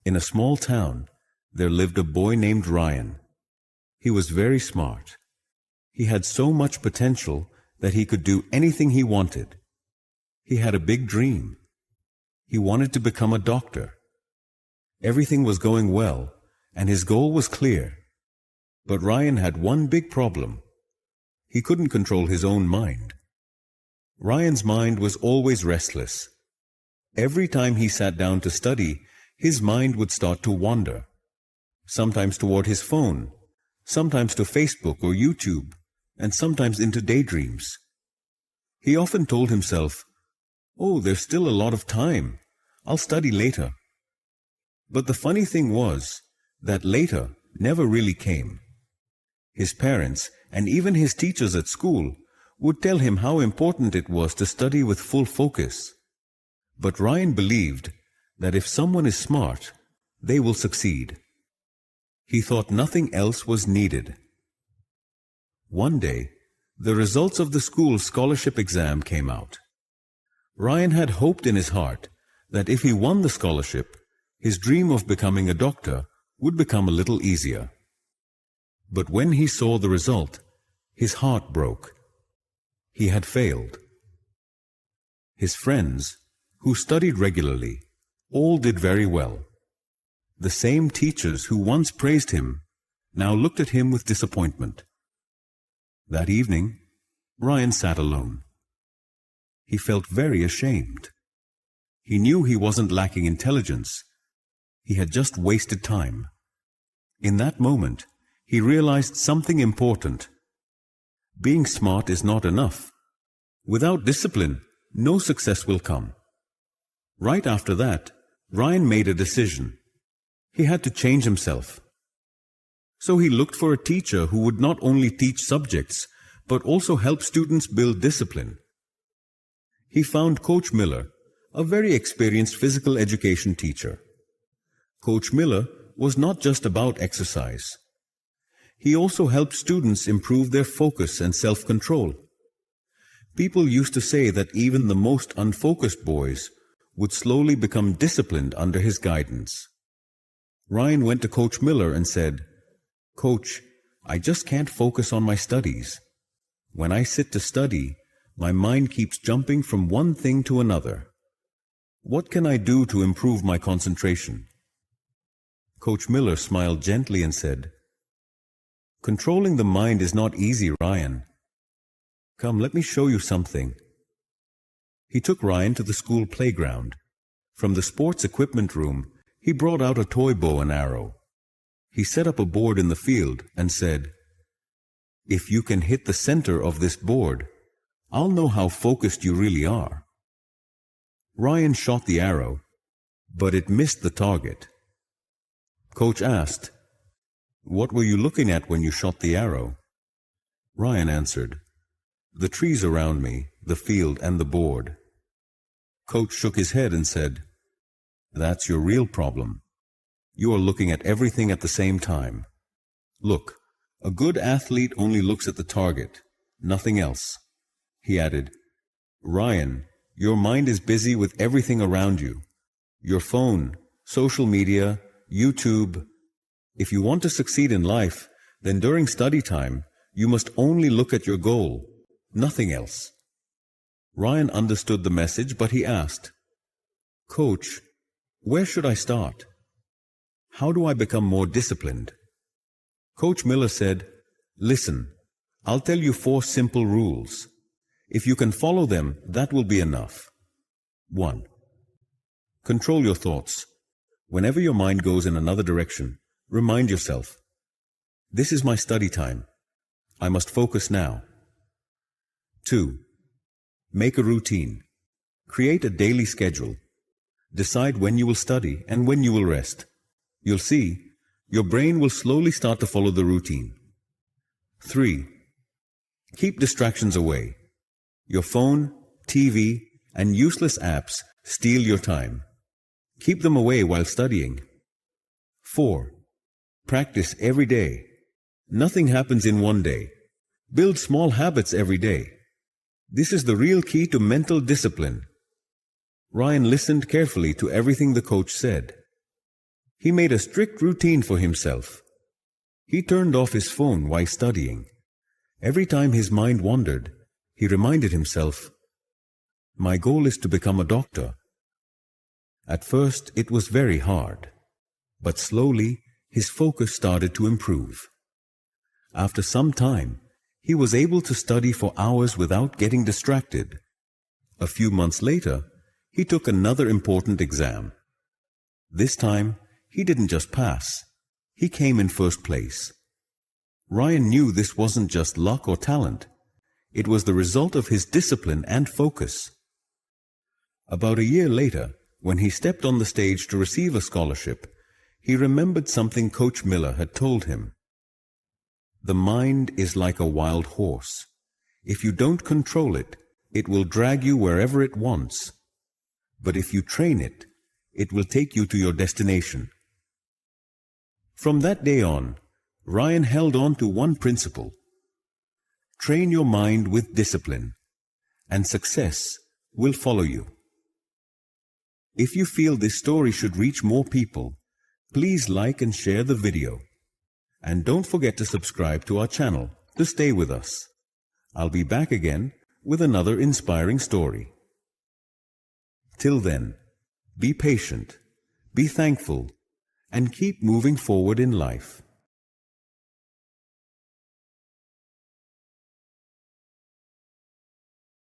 In a small town, there lived a boy named Ryan. He was very smart. He had so much potential that he could do anything he wanted. He had a big dream. He wanted to become a doctor. Everything was going well, and his goal was clear. But Ryan had one big problem. He couldn't control his own mind. Ryan's mind was always restless. Every time he sat down to study, his mind would start to wander. Sometimes toward his phone, sometimes to Facebook or YouTube, and sometimes into daydreams. He often told himself, "Oh, there's still a lot of time. I'll study later." But the funny thing was that later never really came. His parents and even his teachers at school would tell him how important it was to study with full focus. But Ryan believed that if someone is smart, they will succeed. He thought nothing else was needed. One day, the results of the school scholarship exam came out. Ryan had hoped in his heart that if he won the scholarship, his dream of becoming a doctor would become a little easier. But when he saw the result, his heart broke. He had failed. His friends, who studied regularly, all did very well. The same teachers who once praised him now looked at him with disappointment. That evening, Ryan sat alone. He felt very ashamed. He knew he wasn't lacking intelligence. He had just wasted time. In that moment, he realized something important. Being smart is not enough. Without discipline, no success will come. Right after that, Ryan made a decision. He had to change himself. So he looked for a teacher who would not only teach subjects, but also help students build discipline. He found Coach Miller, a very experienced physical education teacher. Coach Miller was not just about exercise. He also helped students improve their focus and self-control. People used to say that even the most unfocused boys would slowly become disciplined under his guidance. Ryan went to Coach Miller and said, "Coach, I just can't focus on my studies. When I sit to study, my mind keeps jumping from one thing to another. What can I do to improve my concentration?" Coach Miller smiled gently and said, "Controlling the mind is not easy, Ryan. Come, let me show you something." He took Ryan to the school playground. From the sports equipment room, he brought out a toy bow and arrow. He set up a board in the field and said, "If you can hit the center of this board, I'll know how focused you really are." Ryan shot the arrow, but it missed the target. Coach asked, "What were you looking at when you shot the arrow?" Ryan answered, "The trees around me, the field, and the board." Coach shook his head and said, "That's your real problem. You are looking at everything at the same time. Look, a good athlete only looks at the target, nothing else." He added, "Ryan, your mind is busy with everything around you. Your phone, social media, YouTube. If you want to succeed in life, then during study time, you must only look at your goal, nothing else." Ryan understood the message, but he asked, "Coach, where should I start? How do I become more disciplined?" Coach Miller said, "Listen, I'll tell you 4 simple rules. If you can follow them, that will be enough. 1. Control your thoughts. Whenever your mind goes in another direction, remind yourself, this is my study time. I must focus now. 2. Make a routine. Create a daily schedule. Decide when you will study and when you will rest. You'll see, your brain will slowly start to follow the routine. 3. Keep distractions away. Your phone, TV, and useless apps steal your time. Keep them away while studying. 4. Practice every day. Nothing happens in one day. Build small habits every day. This is the real key to mental discipline." Ryan listened carefully to everything the coach said. He made a strict routine for himself. He turned off his phone while studying. Every time his mind wandered, he reminded himself, "My goal is to become a doctor." At first, it was very hard, but slowly his focus started to improve. After some time, he was able to study for hours without getting distracted. A few months later, he took another important exam. This time, he didn't just pass. He came in first place. Ryan knew this wasn't just luck or talent. It was the result of his discipline and focus. About a year later, when he stepped on the stage to receive a scholarship, he remembered something Coach Miller had told him. The mind is like a wild horse. If you don't control it, it will drag you wherever it wants. But if you train it, it will take you to your destination. From that day on, Ryan held on to one principle. Train your mind with discipline, and success will follow you. If you feel this story should reach more people, please like and share the video. And don't forget to subscribe to our channel to stay with us. I'll be back again with another inspiring story. Till then, be patient, be thankful, and keep moving forward in life.